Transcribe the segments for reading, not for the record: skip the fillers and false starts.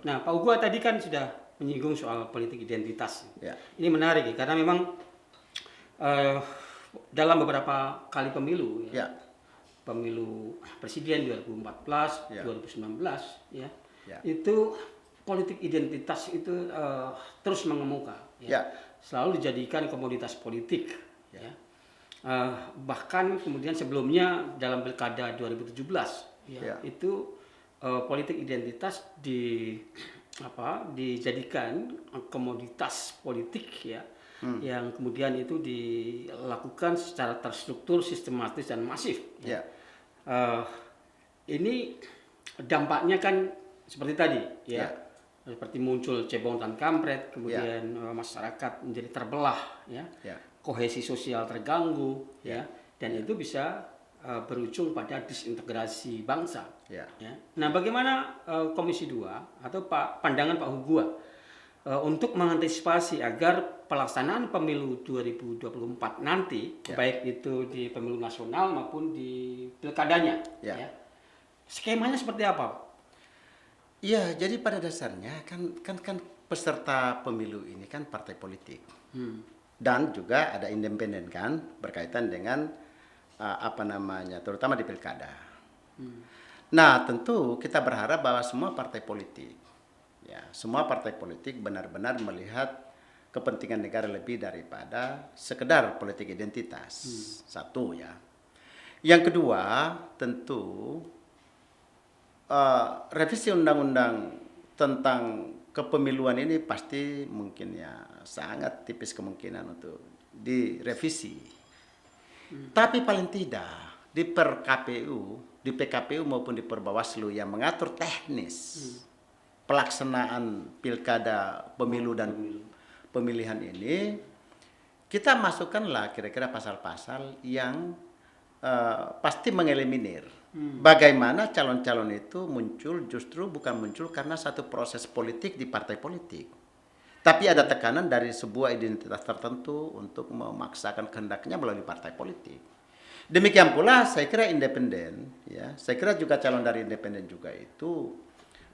Nah, Pak Ugua tadi kan sudah menyinggung soal politik identitas. Ya. Ini menarik ya, karena memang eh, dalam beberapa kali pemilu, ya, Ya. pemilu presiden 2014, Ya. 2019, ya, Ya. itu politik identitas itu terus mengemuka, ya, Ya. selalu dijadikan komoditas politik, Ya. ya. Bahkan kemudian sebelumnya dalam pilkada 2017, ya, Ya. itu politik identitas dijadikan komoditas politik, ya, yang kemudian itu dilakukan secara terstruktur, sistematis dan masif. Ya. Eh, ini dampaknya kan seperti tadi, ya, Ya. seperti muncul cebong dan kampret, kemudian masyarakat menjadi terbelah, ya, Ya. kohesi sosial terganggu, Ya. ya, dan itu bisa berujung pada disintegrasi bangsa. Ya. Ya. Nah, bagaimana Komisi 2 atau pandangan Pak Hugua untuk mengantisipasi agar pelaksanaan pemilu 2024 nanti, Ya. baik itu di pemilu nasional maupun di pilkadanya, Ya. ya, skemanya seperti apa? Iya, jadi pada dasarnya kan peserta pemilu ini kan partai politik. Dan juga ada independen kan berkaitan dengan terutama di pilkada. Nah, tentu kita berharap bahwa semua partai politik benar-benar melihat kepentingan negara lebih daripada sekedar politik identitas. Satu ya. Yang kedua, tentu revisi undang-undang tentang kepemiluan ini pasti mungkin ya sangat tipis kemungkinan untuk direvisi. Tapi paling tidak di PKPU maupun di Perbawaslu yang mengatur teknis pelaksanaan pilkada, pemilu dan pemilihan ini, kita masukkanlah kira-kira pasal-pasal yang pasti mengeliminir bagaimana calon-calon itu justru bukan muncul karena satu proses politik di partai politik, tapi ada tekanan dari sebuah identitas tertentu untuk memaksakan kehendaknya melalui partai politik. Demikian pula saya kira independen, ya, saya kira juga calon dari independen juga itu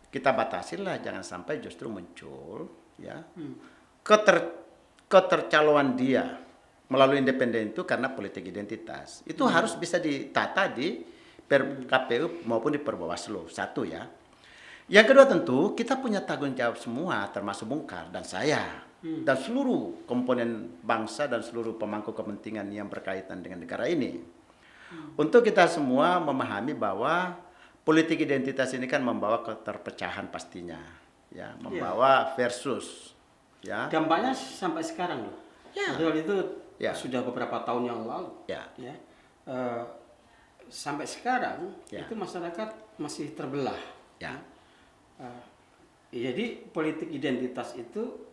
kita batasilah jangan sampai justru muncul, ya, ketercalonan dia melalui independen itu karena politik identitas. Itu harus bisa ditata di KPU maupun di Perbawaslu. Satu ya. Yang kedua tentu kita punya tanggung jawab semua termasuk Bung Kar dan saya dan seluruh komponen bangsa dan seluruh pemangku kepentingan yang berkaitan dengan negara ini. Untuk kita semua memahami bahwa politik identitas ini kan membawa keterpecahan pastinya. Ya, membawa versus ya. Dampaknya sampai sekarang loh. Ya. Padahal itu Ya. sudah beberapa tahun yang lalu. Ya. Ya. Sampai sekarang Ya. itu masyarakat masih terbelah. Ya. Jadi politik identitas itu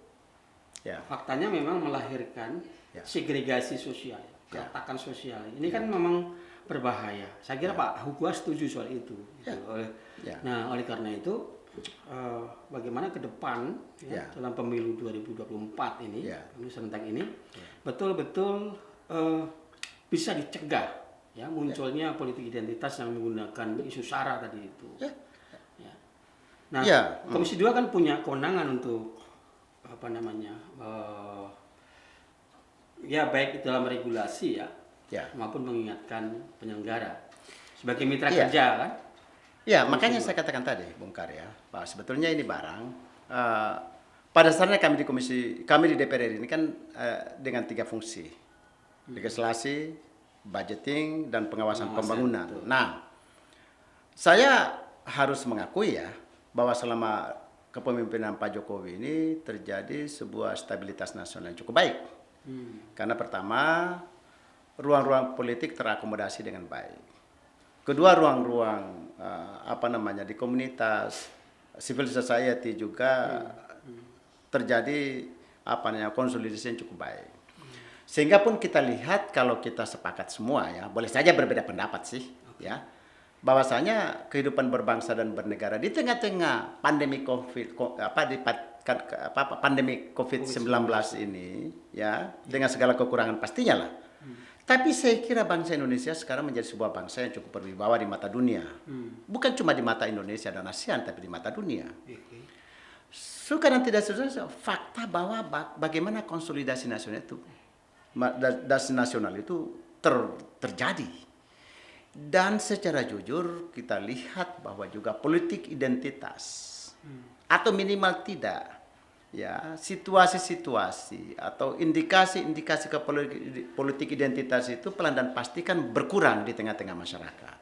Ya. faktanya memang melahirkan Ya. segregasi sosial, Ya. keretakan sosial. Ini kan memang berbahaya. Saya kira Pak Hugua setuju soal itu. Ya. Gitu. Ya. Nah, oleh karena itu bagaimana ke depan ya, Ya. dalam pemilu 2024 ini, Ya. pemilu serentak ini, betul-betul bisa dicegah ya munculnya politik identitas yang menggunakan isu SARA tadi itu. Ya. Ya. Nah, Ya. Komisi 2 kan punya kewenangan untuk ya baik itu dalam regulasi ya, Ya. maupun mengingatkan penyelenggara sebagai mitra Iya. kerja kan. Ya, makanya saya katakan tadi, Bung Karya, Pak, sebetulnya ini barang pada dasarnya kami di DPR ini kan dengan 3 fungsi, legislasi, budgeting, dan pengawasan pembangunan. Betul. Nah, saya harus mengakui ya bahwa selama kepemimpinan Pak Jokowi ini terjadi sebuah stabilitas nasional yang cukup baik. Karena pertama, ruang-ruang politik terakomodasi dengan baik. Kedua, ruang-ruang di komunitas civil society juga terjadi konsolidasi yang cukup baik. Sehingga pun kita lihat kalau kita sepakat semua ya, boleh saja berbeda pendapat sih, ya. Bahwasanya kehidupan berbangsa dan bernegara di tengah-tengah pandemi COVID-19 ini ya, dengan segala kekurangan pastinya lah. Tapi saya kira bangsa Indonesia sekarang menjadi sebuah bangsa yang cukup berwibawa di mata dunia. Bukan cuma di mata Indonesia dan ASEAN, tapi di mata dunia. suka dan tidak suka, fakta bahwa bagaimana konsolidasi nasional itu, terjadi. Dan secara jujur kita lihat bahwa juga politik identitas atau minimal tidak ya situasi-situasi atau indikasi-indikasi ke politik identitas itu pelan dan pasti kan berkurang di tengah-tengah masyarakat.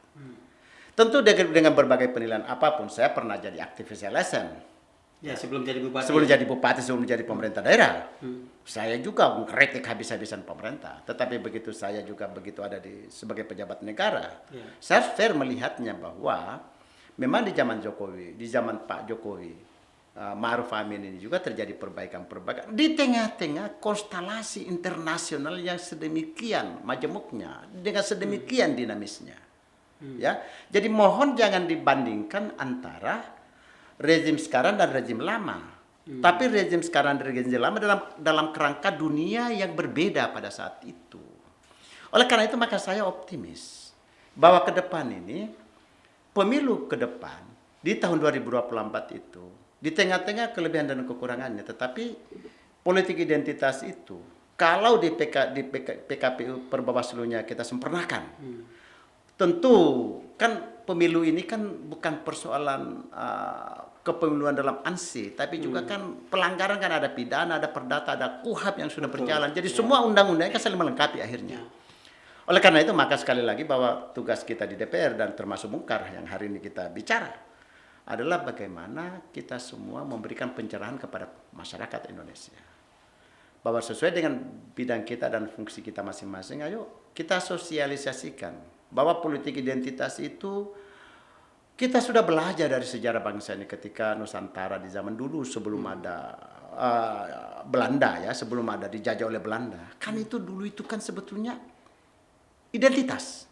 Tentu dengan berbagai penilaian apapun, saya pernah jadi aktivis LSM. Ya, sebelum jadi bupati. Sebelum jadi bupati, sebelum jadi pemerintah daerah. Saya juga mengkritik habis-habisan pemerintah. Tetapi begitu saya juga begitu ada sebagai pejabat negara, saya fair melihatnya bahwa memang di zaman Jokowi, di zaman Pak Jokowi, Ma'ruf Amin ini juga terjadi perbaikan-perbaikan di tengah-tengah konstelasi internasional yang sedemikian majemuknya, dengan sedemikian dinamisnya. Ya, jadi mohon jangan dibandingkan antara rezim sekarang dan rezim lama. Tapi rezim sekarang dan rezim lama dalam kerangka dunia yang berbeda pada saat itu. Oleh karena itu maka saya optimis bahwa ke depan ini pemilu ke depan di tahun 2024 itu di tengah-tengah kelebihan dan kekurangannya, tetapi politik identitas itu kalau di PKPU per Bawaslu-nya kita sempurnakan. Tentu kan pemilu ini kan bukan persoalan kepemiluan dalam ANSI, tapi juga kan pelanggaran kan ada pidana, ada perdata, ada KUHAP yang sudah berjalan. Jadi semua undang-undang kan saling melengkapi akhirnya. Oleh karena itu maka sekali lagi bahwa tugas kita di DPR dan termasuk Mungkar yang hari ini kita bicara adalah bagaimana kita semua memberikan pencerahan kepada masyarakat Indonesia. Bahwa sesuai dengan bidang kita dan fungsi kita masing-masing, ayo kita sosialisasikan bahwa politik identitas itu kita sudah belajar dari sejarah bangsa ini ketika Nusantara di zaman dulu sebelum ada Belanda ya, sebelum ada dijajah oleh Belanda. Kan itu dulu itu kan sebetulnya identitas.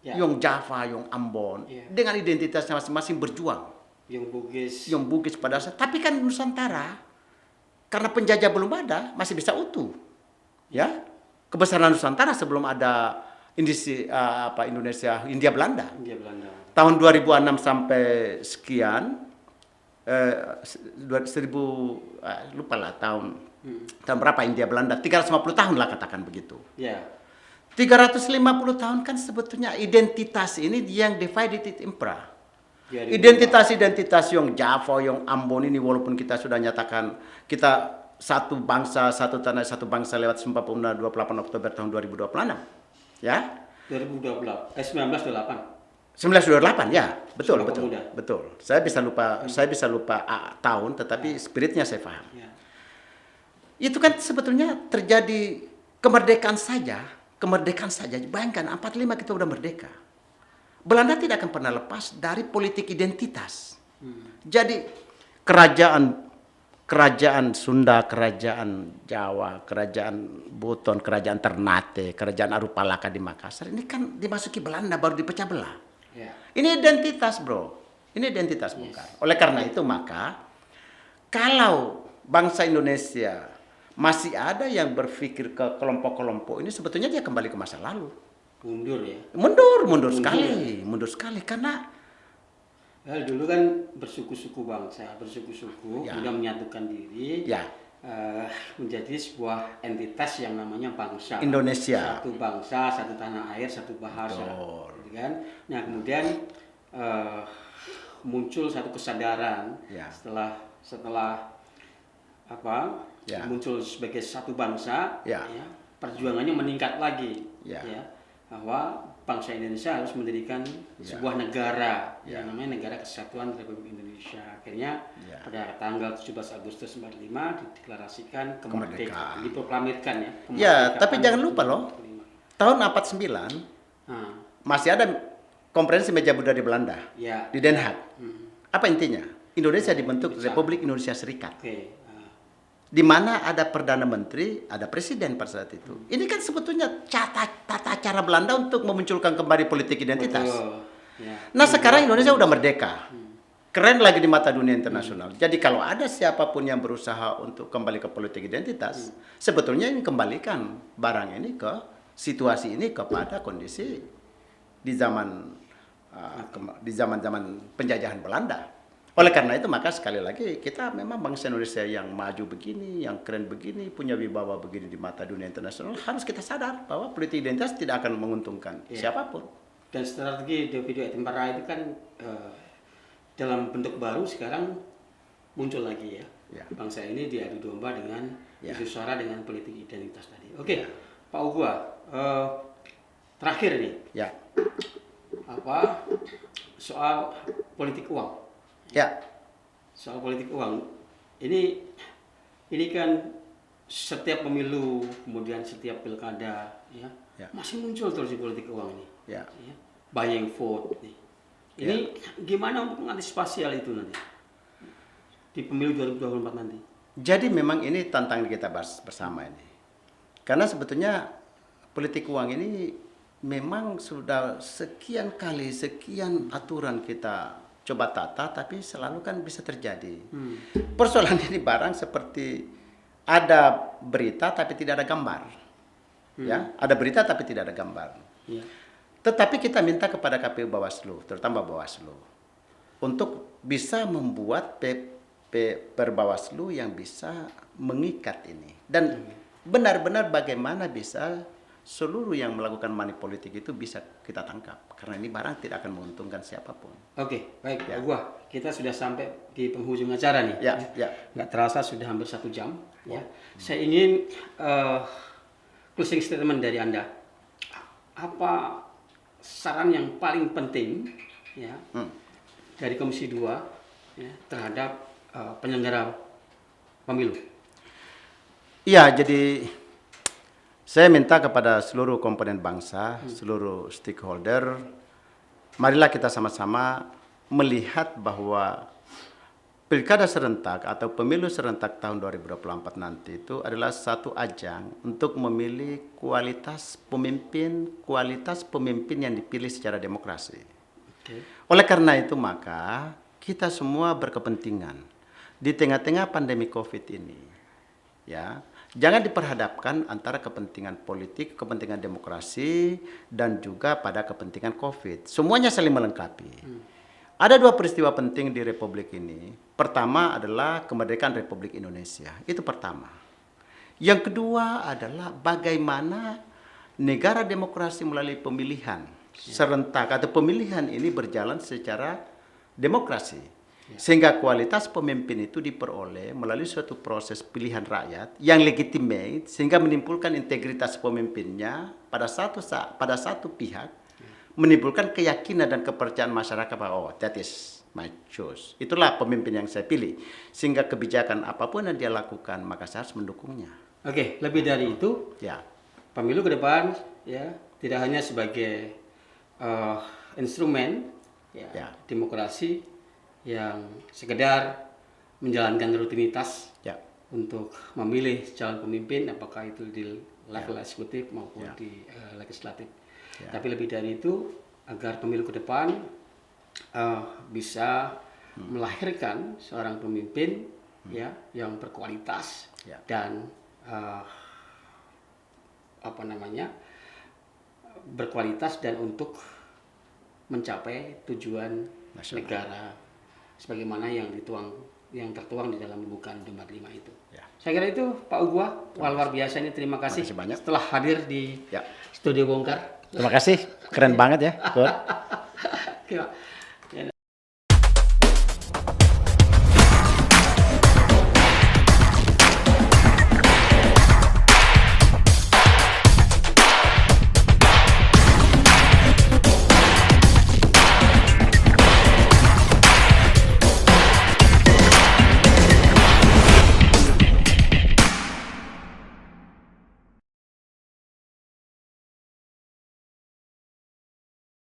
Yang Java, yang Ambon dengan identitasnya masing-masing berjuang. Yang Bugis pada saat. Tapi kan Nusantara karena penjajah belum ada masih bisa utuh. Ya. Kebesaran Nusantara sebelum ada Indonesia, Hindia Belanda. Tahun 2006 sampai sekian, lupa lah tahun berapa Hindia Belanda, 350 tahun lah katakan begitu. 350 tahun kan sebetulnya identitas ini yang divided impera. Identitas-identitas yang Java, yang Ambon ini walaupun kita sudah nyatakan kita satu bangsa, satu tanah, satu bangsa lewat Sumpah Pemuda 28 Oktober tahun 2026. Ya? 1928 ya, betul. Saya bisa lupa tahun, tetapi spiritnya saya paham. Itu kan sebetulnya terjadi kemerdekaan saja. Bayangkan 45 kita udah merdeka. Belanda tidak akan pernah lepas dari politik identitas. Jadi kerajaan Sunda, kerajaan Jawa, kerajaan Buton, kerajaan Ternate, kerajaan Arupalaka di Makassar ini kan dimasuki Belanda baru dipecah belah. Ini identitas, bro. Ini identitas Bungkar. Oleh karena itu maka kalau bangsa Indonesia masih ada yang berpikir ke kelompok-kelompok ini, sebetulnya dia kembali ke masa lalu. Mundur sekali karena dulu kan bersuku-suku bangsa, sudah menyatukan diri, menjadi sebuah entitas yang namanya bangsa. Indonesia. Satu bangsa, satu tanah air, satu bahasa. Gitu kan? Nah kemudian muncul satu kesadaran setelah muncul sebagai satu bangsa, perjuangannya meningkat lagi, bahwa bangsa Indonesia harus mendirikan sebuah negara yang namanya Negara Kesatuan Republik Indonesia. Akhirnya pada tanggal 17 Agustus 45 dideklarasikan kemerdekaan, diproklamirkan tapi jangan lupa loh, tahun 49 masih ada konferensi meja budaya di Belanda di Den Haag. Apa intinya? Indonesia dibentuk Republik Indonesia Serikat. Di mana ada Perdana Menteri, ada Presiden pada saat itu. Ini kan sebetulnya tata cara Belanda untuk memunculkan kembali politik identitas. Nah sekarang Indonesia udah merdeka. Keren lagi di mata dunia internasional. Jadi kalau ada siapapun yang berusaha untuk kembali ke politik identitas, sebetulnya ini kembalikan barang ini ke situasi ini kepada kondisi di zaman penjajahan Belanda. Oleh karena itu maka sekali lagi kita memang bangsa Indonesia yang maju begini, yang keren begini, punya wibawa begini di mata dunia internasional, harus kita sadar bahwa politik identitas tidak akan menguntungkan siapapun. Dan strategi video Atembara itu kan dalam bentuk baru sekarang muncul lagi ya. Bangsa ini diadu domba dengan isu sara dengan politik identitas tadi. Oke, Pak Ugua, terakhir nih. Ya. Soal politik uang. Ya. Soal politik uang. Ini kan setiap pemilu, kemudian setiap pilkada, masih muncul terus di politik uang ini. Ya. Buying vote nih. Ini gimana untuk mengantisipasi hal itu nanti di pemilu 2024 nanti? Jadi memang ini tantangan kita bahas bersama ini. Karena sebetulnya politik uang ini memang sudah sekian aturan kita coba tata, tapi selalu kan bisa terjadi. Persoalan ini barang seperti ada berita tapi tidak ada gambar. Ya, ada berita tapi tidak ada gambar. Tetapi kita minta kepada KPU Bawaslu, terutama Bawaslu, untuk bisa membuat Perbawaslu yang bisa mengikat ini. Dan benar-benar bagaimana bisa seluruh yang melakukan money politik itu bisa kita tangkap. Karena ini barang tidak akan menguntungkan siapapun. Oke, baik. Pak Ugua, kita sudah sampai di penghujung acara nih. Nggak terasa sudah hampir 1 jam. Ya. Saya ingin closing statement dari Anda. Apa saran yang paling penting dari Komisi 2 terhadap penyelenggara pemilu? Iya, jadi saya minta kepada seluruh komponen bangsa, seluruh stakeholder, marilah kita sama-sama melihat bahwa pilkada serentak atau pemilu serentak tahun 2024 nanti itu adalah satu ajang untuk memilih kualitas pemimpin yang dipilih secara demokrasi. Oleh karena itu maka kita semua berkepentingan di tengah-tengah pandemi COVID ini, jangan diperhadapkan antara kepentingan politik, kepentingan demokrasi, dan juga pada kepentingan COVID. Semuanya saling melengkapi. Ada 2 peristiwa penting di Republik ini. Pertama adalah kemerdekaan Republik Indonesia. Itu pertama. Yang kedua adalah bagaimana negara demokrasi melalui pemilihan serentak atau pemilihan ini berjalan secara demokrasi. Sehingga kualitas pemimpin itu diperoleh melalui suatu proses pilihan rakyat yang legitimate sehingga menimbulkan integritas pemimpinnya pada satu pihak, menimbulkan keyakinan dan kepercayaan masyarakat bahwa that is my choice. Itulah pemimpin yang saya pilih. Sehingga kebijakan apapun yang dia lakukan maka saya harus mendukungnya. Oke, lebih dari itu, pemilu ke depan tidak hanya sebagai instrumen demokrasi yang sekedar menjalankan rutinitas untuk memilih calon pemimpin, apakah itu di level eksekutif maupun di legislatif. Tapi lebih dari itu, agar pemilu ke depan bisa melahirkan seorang pemimpin yang berkualitas dan berkualitas dan untuk mencapai tujuan negara sebagaimana yang tertuang di dalam pembukaan Debat 5 itu. Saya kira itu Pak Ugua, luar biasa ini, terima kasih setelah hadir di studio Bongkar. Terima kasih, keren banget ya.